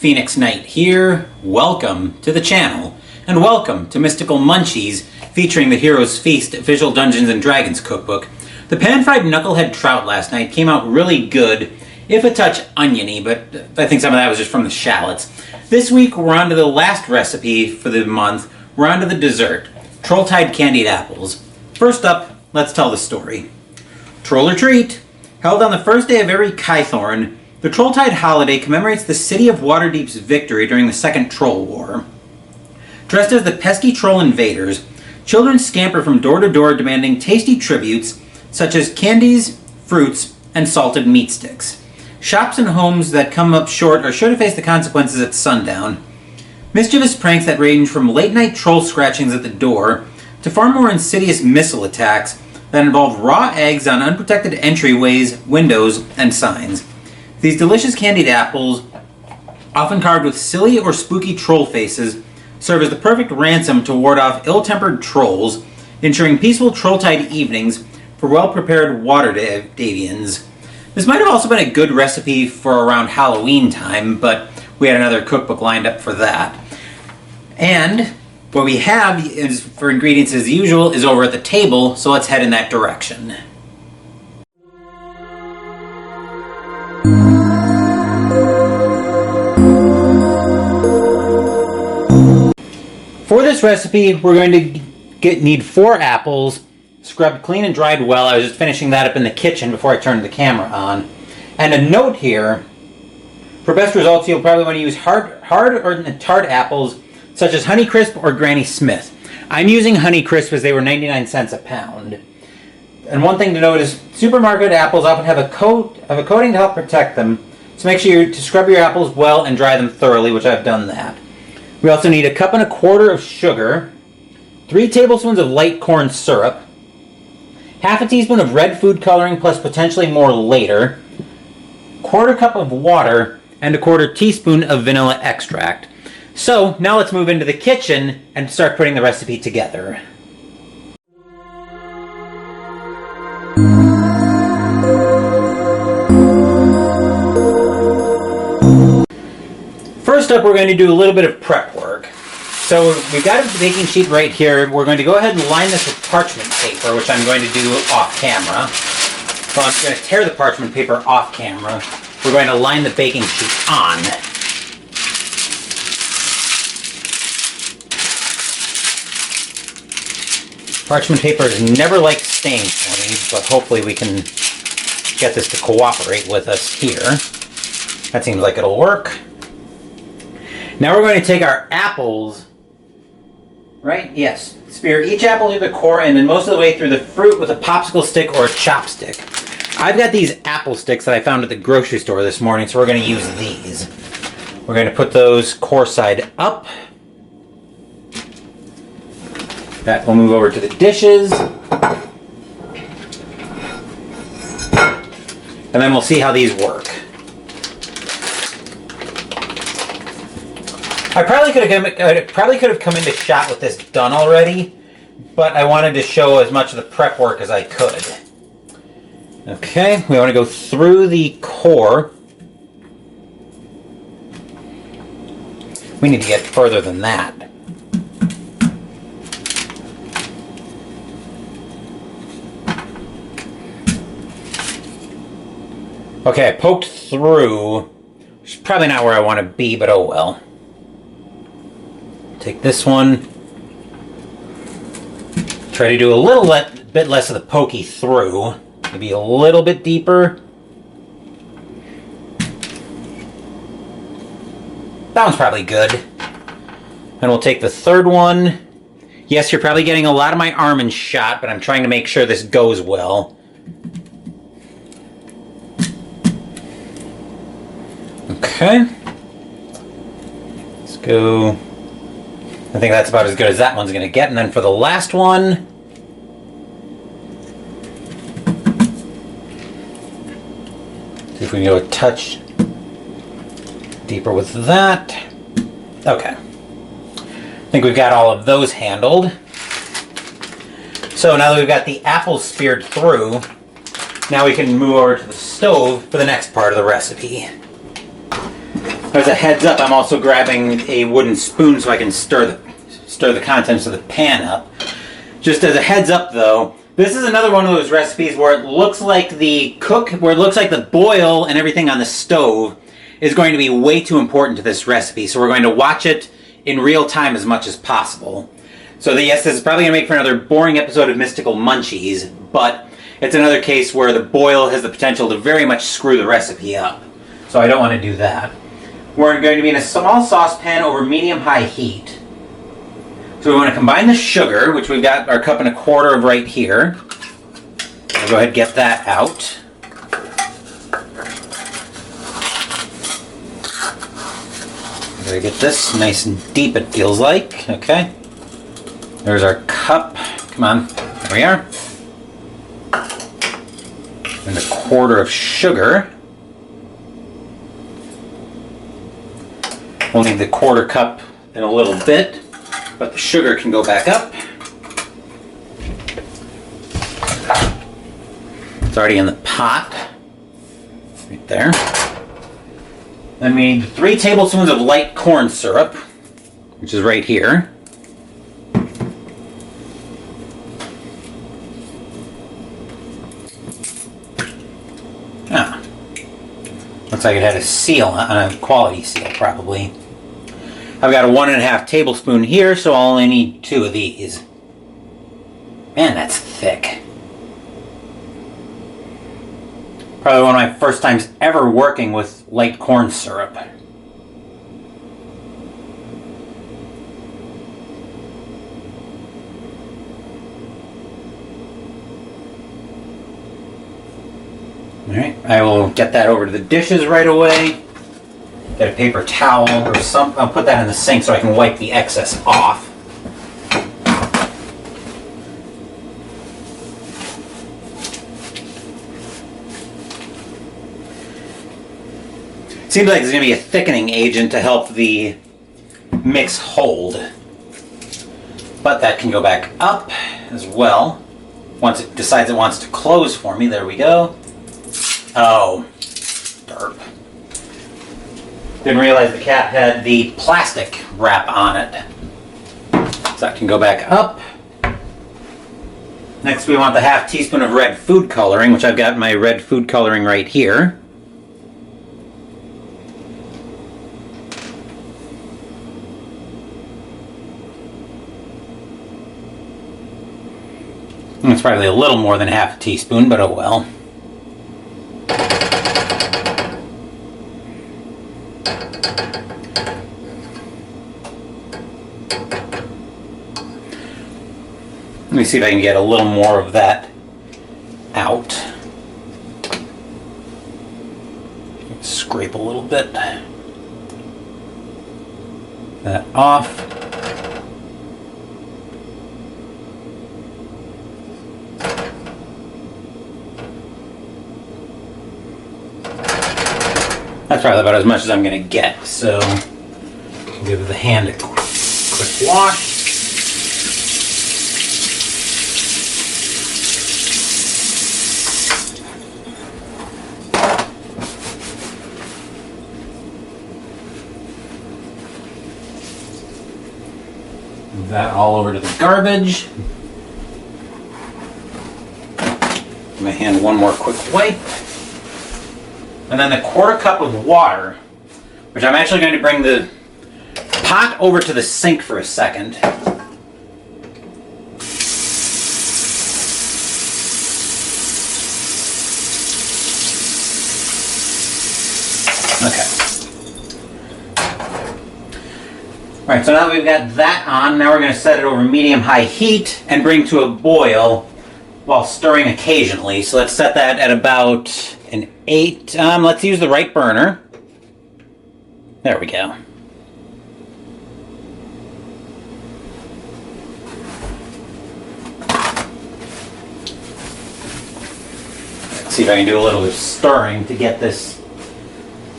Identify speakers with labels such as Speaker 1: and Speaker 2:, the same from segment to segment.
Speaker 1: Phoenix Knight here. Welcome to the channel, and welcome to Mystical Munchies, featuring the Hero's Feast Official Dungeons & Dragons cookbook. The pan-fried knucklehead trout last night came out really good, if a touch oniony, but I think some of that was just from the shallots. This week we're on to the last recipe for the month. We're on to the dessert, Trolltide Candied Apples. First up, let's tell the story. Troll or Treat. Held on the first day of every Kythorn, the Trolltide holiday commemorates the city of Waterdeep's victory during the Second Troll War. Dressed as the pesky troll invaders, children scamper from door to door demanding tasty tributes such as candies, fruits, and salted meat sticks. Shops and homes that come up short are sure to face the consequences at sundown. Mischievous pranks that range from late-night troll scratchings at the door to far more insidious missile attacks that involve raw eggs on unprotected entryways, windows, and signs. These delicious candied apples, often carved with silly or spooky troll faces, serve as the perfect ransom to ward off ill-tempered trolls, ensuring peaceful Trolltide evenings for well-prepared Waterdeevians. This might have also been a good recipe for around Halloween time, but we had another cookbook lined up for that. And what we have is, for ingredients as usual, is over at the table, so let's head in that direction. For this recipe, we're going to need 4 apples, scrubbed clean and dried well. I was just finishing that up in the kitchen before I turned the camera on. And a note here, for best results you'll probably want to use hard or tart apples such as Honeycrisp or Granny Smith. I'm using Honeycrisp as they were 99 cents a pound. And one thing to note is supermarket apples often have a coating to help protect them, so make sure to scrub your apples well and dry them thoroughly, which I've done that. We also need 1.25 cups of sugar, 3 tablespoons of light corn syrup, half a teaspoon of red food coloring plus potentially more later, 1/4 cup of water, and 1/4 teaspoon of vanilla extract. So now let's move into the kitchen and start putting the recipe together. First up, we're going to do a little bit of prep work. So we've got a baking sheet right here. We're going to go ahead and line this with parchment paper, which I'm going to do off camera. So I'm going to tear the parchment paper off camera. We're going to line the baking sheet on. Parchment paper has never liked staying for me, but hopefully we can get this to cooperate with us here. That seems like it'll work. Now we're going to take our apples, right? Yes. Spear each apple through the core and then most of the way through the fruit with a popsicle stick or a chopstick. I've got these apple sticks that I found at the grocery store this morning, so we're going to use these. We're going to put those core side up. That will move over to the dishes. And then we'll see how these work. I probably could have come into shot with this done already, but I wanted to show as much of the prep work as I could. Okay, we want to go through the core. We need to get further than that. Okay, I poked through, which is probably not where I want to be, but oh well. Take this one. Try to do a little bit less of the pokey through. Maybe a little bit deeper. That one's probably good. And we'll take the third one. Yes, you're probably getting a lot of my arm in shot, but I'm trying to make sure this goes well. Okay. Let's go. I think that's about as good as that one's going to get. And then for the last one, see if we can go a touch deeper with that. Okay. I think we've got all of those handled. So now that we've got the apples speared through, now we can move over to the stove for the next part of the recipe. As a heads up, I'm also grabbing a wooden spoon so I can stir the contents of the pan up. Just as a heads up though, this is another one of those recipes where it looks like the boil and everything on the stove is going to be way too important to this recipe. So we're going to watch it in real time as much as possible. So yes, this is probably going to make for another boring episode of Mystical Munchies, but it's another case where the boil has the potential to very much screw the recipe up. So I don't want to do that. We're going to be in a small saucepan over medium-high heat. So we want to combine the sugar, which we've got our 1.25 cups of right here. I'll go ahead and get that out. Gotta get this nice and deep, it feels like. Okay. There's our cup. Come on. There we are. And 1/4 cup of sugar. We'll need the 1/4 cup in a little bit, but the sugar can go back up. It's already in the pot. Right there. Then we need 3 tablespoons of light corn syrup, which is right here. Ah. Looks like it had a seal, a quality seal probably. I've got a 1.5 tablespoon here, so I'll only need 2 of these. Man, that's thick. Probably one of my first times ever working with light corn syrup. Alright, I will get that over to the dishes right away. Get a paper towel or something. I'll put that in the sink so I can wipe the excess off. Seems like there's going to be a thickening agent to help the mix hold. But that can go back up as well. Once it decides it wants to close for me, there we go. Oh, derp. Didn't realize the cat had the plastic wrap on it. So that can go back up. Next we want the 1/2 teaspoon of red food coloring, which I've got my red food coloring right here. It's probably a little more than 1/2 teaspoon, but oh well. Let me see if I can get a little more of that out. Scrape a little bit. That off. That's probably about as much as I'm going to get, so I'll give the hand a quick wash. Move that all over to the garbage. Give my hand one more quick wipe. And then the 1/4 cup of water, which I'm actually going to bring the pot over to the sink for a second. Okay. Alright, so now that we've got that on, now we're going to set it over medium-high heat and bring to a boil while stirring occasionally. So let's set that at about an 8. Let's use the right burner. There we go. Let's see if I can do a little bit of stirring to get this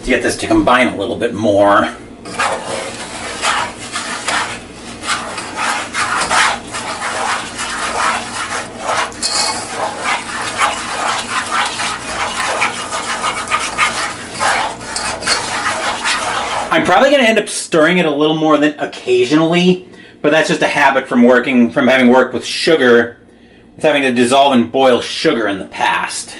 Speaker 1: to combine a little bit more. probably going to end up stirring it a little more than occasionally, but that's just a habit from having worked with sugar, with having to dissolve and boil sugar in the past.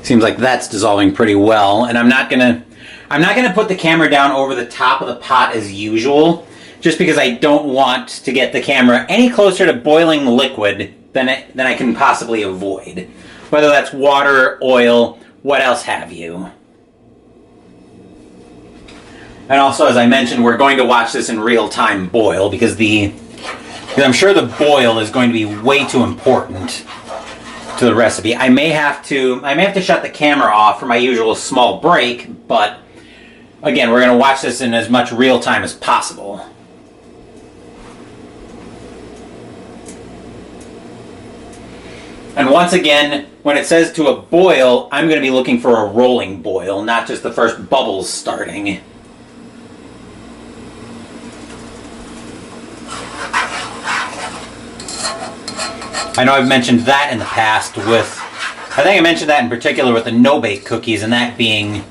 Speaker 1: Seems like that's dissolving pretty well, and I'm not gonna put the camera down over the top of the pot as usual, just because I don't want to get the camera any closer to boiling liquid than I can possibly avoid. Whether that's water, oil, what else have you. And also, as I mentioned, we're going to watch this in real-time boil, because I'm sure the boil is going to be way too important to the recipe. I may have to shut the camera off for my usual small break, but again, we're going to watch this in as much real time as possible. And once again, when it says to a boil, I'm going to be looking for a rolling boil, not just the first bubbles starting. I know I've mentioned that in the past I think I mentioned that in particular with the no-bake cookies, and that being,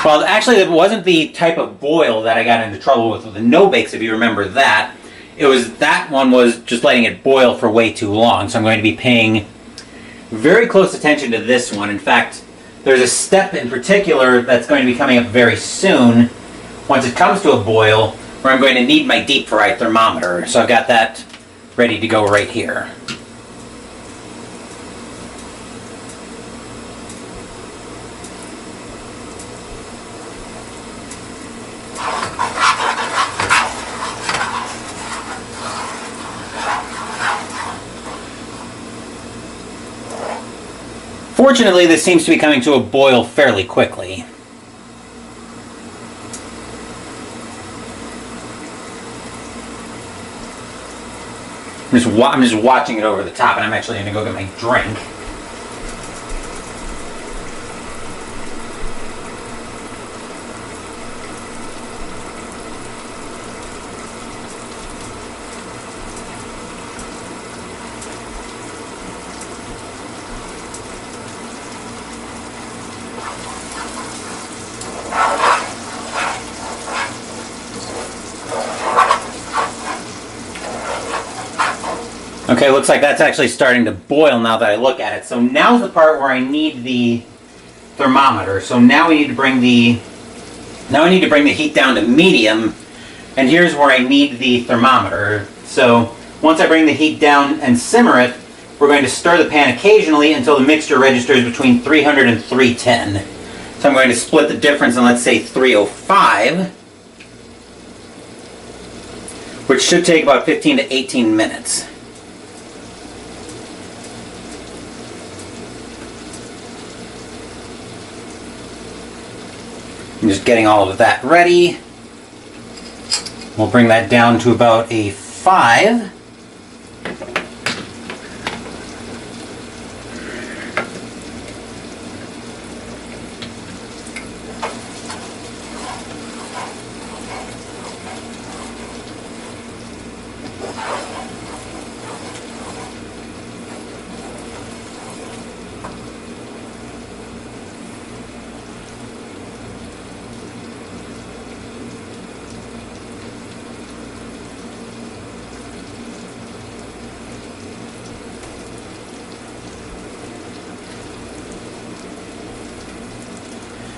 Speaker 1: well, actually it wasn't the type of boil that I got into trouble with the no-bakes, if you remember that. That one was just letting it boil for way too long, so I'm going to be paying very close attention to this one. In fact, there's a step in particular that's going to be coming up very soon, once it comes to a boil, where I'm going to need my deep fry thermometer, so I've got that ready to go right here. Fortunately, this seems to be coming to a boil fairly quickly. I'm just watching it over the top, and I'm actually going to go get my drink. Okay, looks like that's actually starting to boil now that I look at it. So now's the part where I need the thermometer. So now we need to bring the heat down to medium, and here's where I need the thermometer. So once I bring the heat down and simmer it, we're going to stir the pan occasionally until the mixture registers between 300 and 310. So I'm going to split the difference in, let's say, 305, which should take about 15 to 18 minutes. I'm just getting all of that ready. We'll bring that down to about a 5.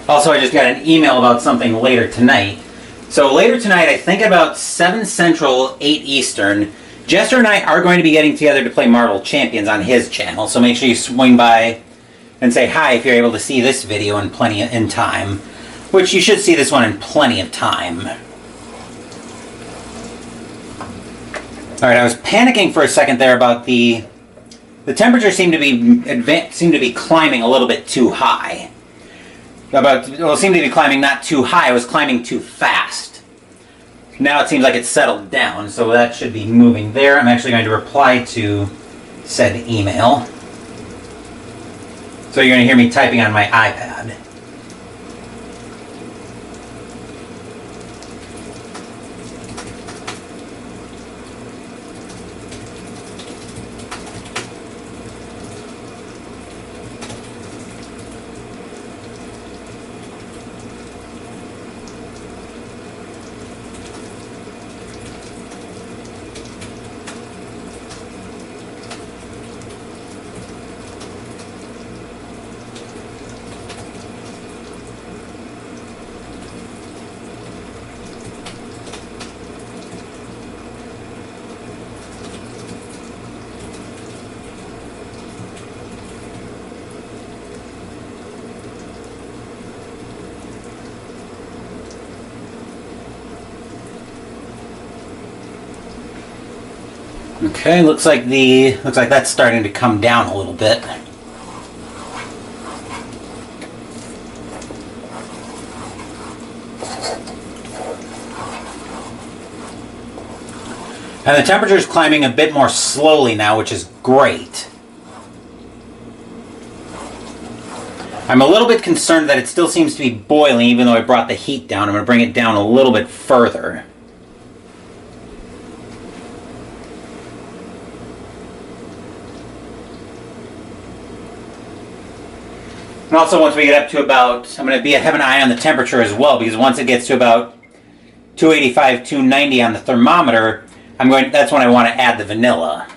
Speaker 1: Also, I just got an email about something later tonight. So later tonight, I think about 7 Central, 8 Eastern, Jester and I are going to be getting together to play Marvel Champions on his channel, so make sure you swing by and say hi if you're able to see this video in time, which you should see this one in plenty of time. Alright, I was panicking for a second there about the temperature seemed to be climbing a little bit too high. It seemed to be climbing not too high, it was climbing too fast. Now it seems like it's settled down, so that should be moving there. I'm actually going to reply to said email. So you're going to hear me typing on my iPad. Okay, looks like that's starting to come down a little bit. And the temperature is climbing a bit more slowly now, which is great. I'm a little bit concerned that it still seems to be boiling even though I brought the heat down. I'm going to bring it down a little bit further. And also once we get up to about, I'm going to have an eye on the temperature as well, because once it gets to about 285, 290 on the thermometer, that's when I want to add the vanilla.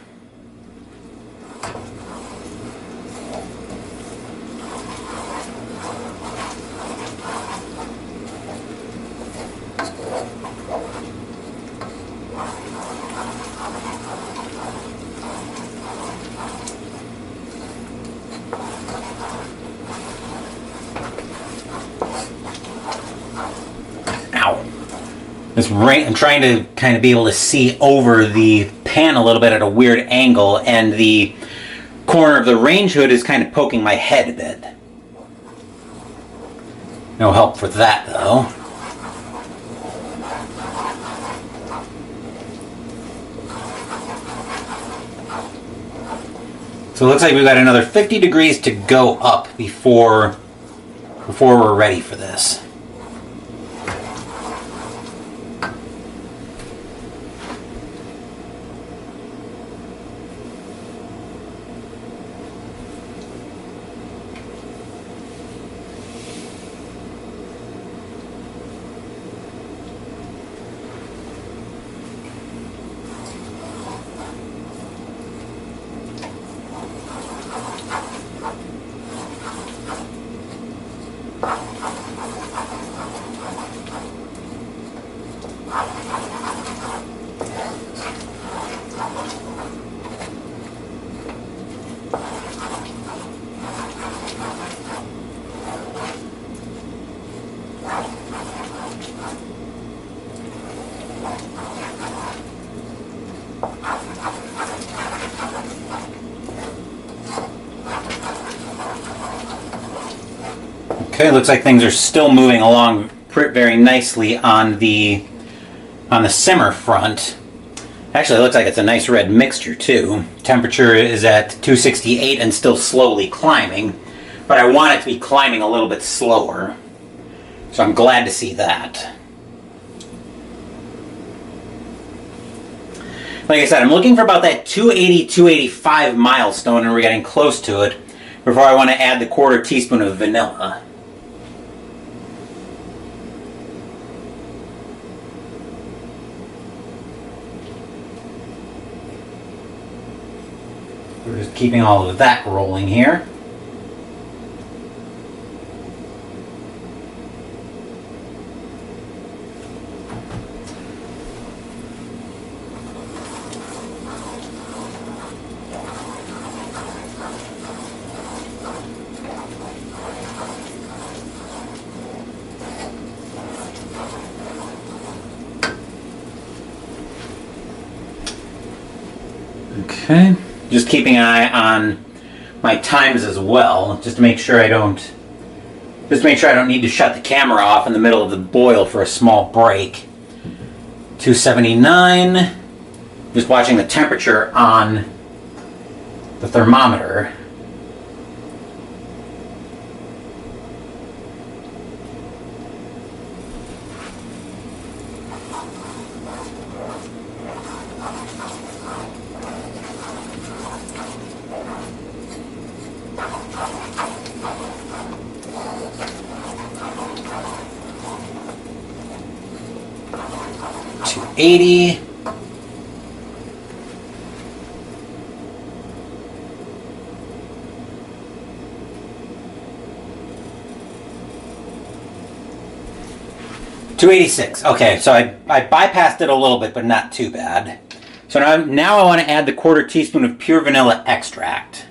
Speaker 1: I'm trying to kind of be able to see over the pan a little bit at a weird angle, and the corner of the range hood is kind of poking my head a bit. No help for that, though. So it looks like we've got another 50 degrees to go up before we're ready for this. Okay, looks like things are still moving along very nicely on the simmer front. Actually, it looks like it's a nice red mixture too. Temperature is at 268 and still slowly climbing, but I want it to be climbing a little bit slower. So I'm glad to see that. Like I said, I'm looking for about that 280, 285 milestone, and we're getting close to it before I want to add the 1/4 teaspoon of vanilla. We're just keeping all of that rolling here. Okay. Just keeping an eye on my times as well, just to make sure I don't need to shut the camera off in the middle of the boil for a small break. 279. Just watching the temperature on the thermometer. $280. $286. Okay, so I bypassed it a little bit, but not too bad. So now I want to add the 1/4 teaspoon of pure vanilla extract.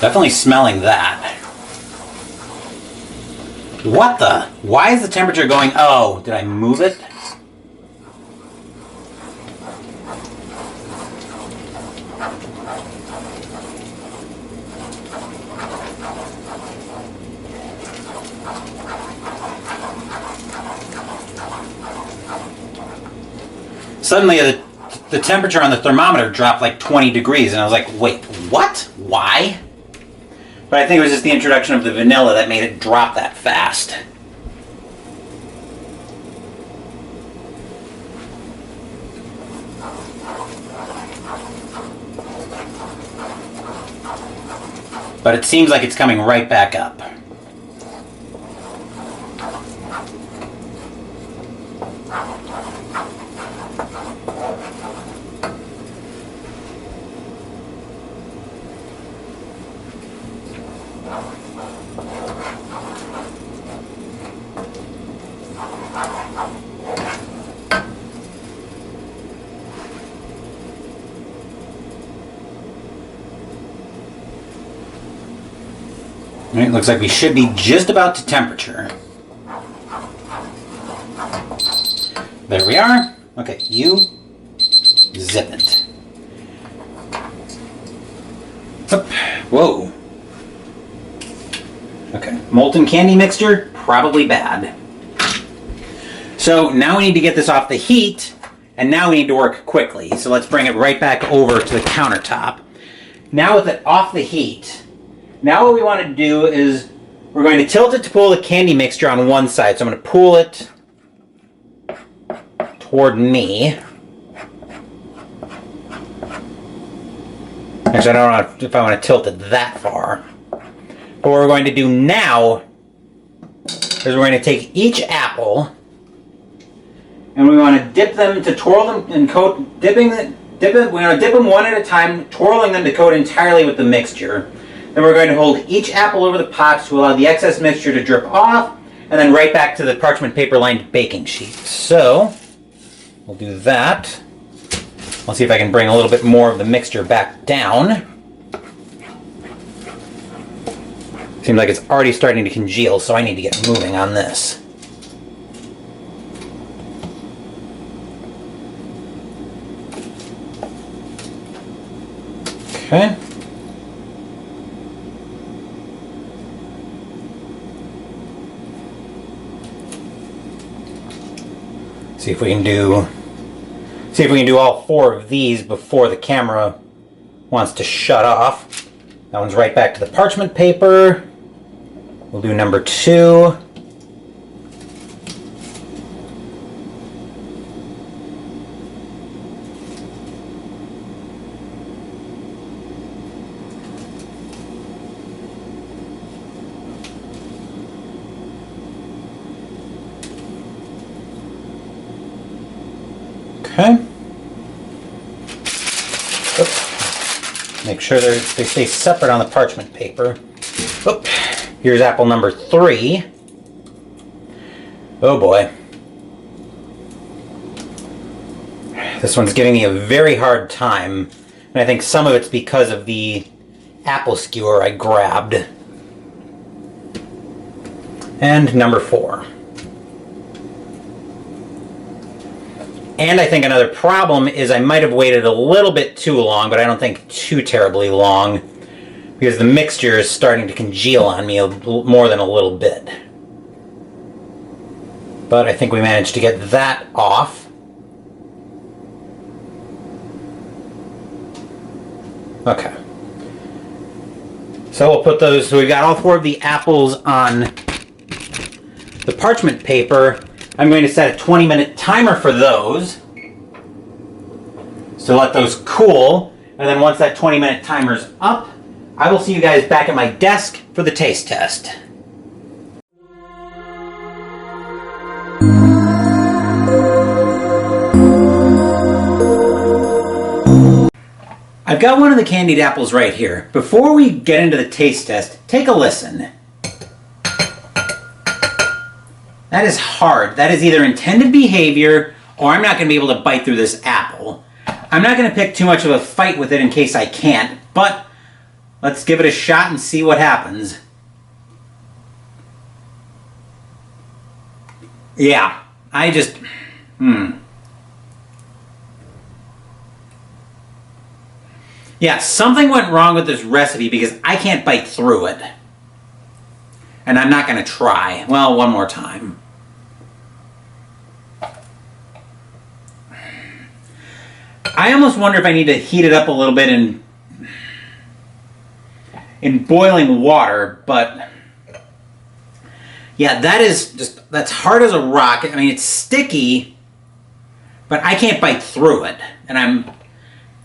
Speaker 1: Definitely smelling that. What the? Why is the temperature going? Oh, did I move it? Suddenly the temperature on the thermometer dropped like 20 degrees and I was like, wait, what? Why? But I think it was just the introduction of the vanilla that made it drop that fast. But it seems like it's coming right back up. Alright, looks like we should be just about to temperature. There we are. Okay, you zip it. Up. Whoa. Okay, molten candy mixture, probably bad. So now we need to get this off the heat, and now we need to work quickly. So let's bring it right back over to the countertop. Now with it off the heat, now what we want to do is we're going to tilt it to pull the candy mixture on one side. So I'm going to pull it toward me. Actually, I don't know if I want to tilt it that far. But what we're going to do now is we're going to take each apple and we want to dip them to twirl them and coat, we want to dip them one at a time, twirling them to coat entirely with the mixture. Then we're going to hold each apple over the pot to allow the excess mixture to drip off, and then right back to the parchment paper lined baking sheet. So, we'll do that. I'll see if I can bring a little bit more of the mixture back down. Seems like it's already starting to congeal, so I need to get moving on this. Okay. See if we can do all four of these before the camera wants to shut off. That one's right back to the parchment paper. We'll do number 2. Okay. Oops. Make sure they stay separate on the parchment paper. Oop. Here's apple number 3. Oh boy. This one's giving me a very hard time, and I think some of it's because of the apple skewer I grabbed. And number 4. And I think another problem is I might have waited a little bit too long, but I don't think too terribly long, because the mixture is starting to congeal on me more than a little bit. But I think we managed to get that off. Okay. So we'll put those, so we've got all 4 of the apples on the parchment paper. I'm going to set a 20-minute timer for those. So let those cool. And then once that 20-minute timer's up, I will see you guys back at my desk for the taste test. I've got one of the candied apples right here. Before we get into the taste test, take a listen. That is hard. That is either intended behavior, or I'm not going to be able to bite through this apple. I'm not going to pick too much of a fight with it in case I can't, but let's give it a shot and see what happens. Yeah, I just... Yeah, something went wrong with this recipe because I can't bite through it. And I'm not going to try. Well, one more time. I almost wonder if I need to heat it up a little bit in boiling water, but yeah, that's hard as a rock. I mean, it's sticky, but I can't bite through it. And I'm,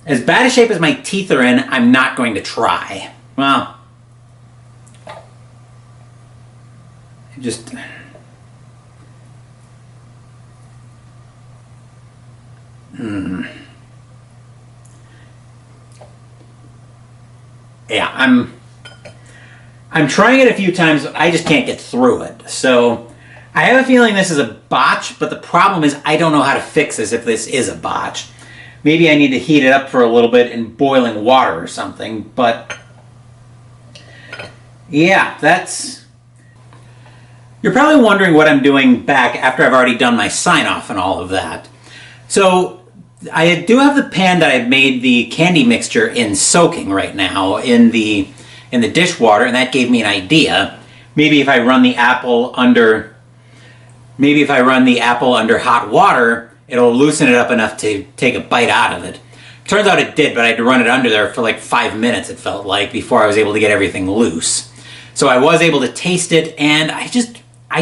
Speaker 1: as bad a shape as my teeth are in, I'm not going to try. Well, just... Yeah, I'm trying it a few times, but I just can't get through it. So I have a feeling this is a botch, but the problem is I don't know how to fix this if this is a botch. Maybe I need to heat it up for a little bit in boiling water or something, but yeah, that's... You're probably wondering what I'm doing back after I've already done my sign-off and all of that. So I do have the pan that I've made the candy mixture in soaking right now in the dishwater, and that gave me an idea. Maybe if I run the apple under hot water, it'll loosen it up enough to take a bite out of it. Turns out it did, but I had to run it under there for like 5 minutes, it felt like, before I was able to get everything loose. So I was able to taste it, and I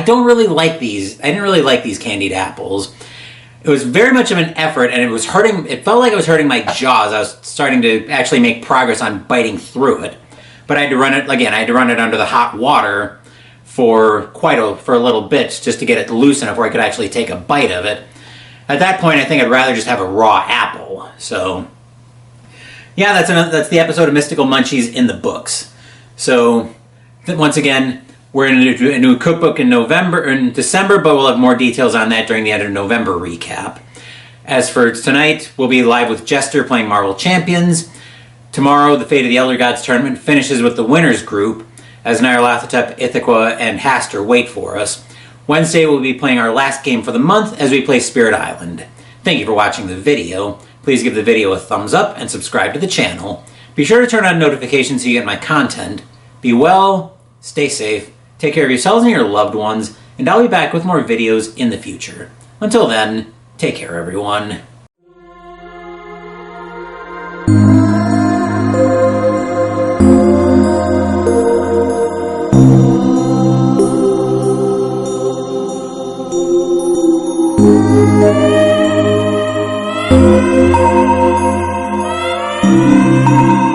Speaker 1: don't really like these. I didn't really like these candied apples. It was very much of an effort, and it felt like it was hurting my jaws. I was starting to actually make progress on biting through it. But I had to run it under the hot water for a little bit just to get it loose enough where I could actually take a bite of it. At that point, I think I'd rather just have a raw apple. So, yeah, that's the episode of Mystical Munchies in the books. So, once again, we're in a new cookbook in December, but we'll have more details on that during the end of November recap. As for tonight, we'll be live with Jester playing Marvel Champions. Tomorrow, the Fate of the Elder Gods tournament finishes with the winners group, as Nyarlathotep, Ithaca, and Hastur wait for us. Wednesday, we'll be playing our last game for the month as we play Spirit Island. Thank you for watching the video. Please give the video a thumbs up and subscribe to the channel. Be sure to turn on notifications so you get my content. Be well, stay safe, take care of yourselves and your loved ones, and I'll be back with more videos in the future. Until then, take care everyone. Thank you.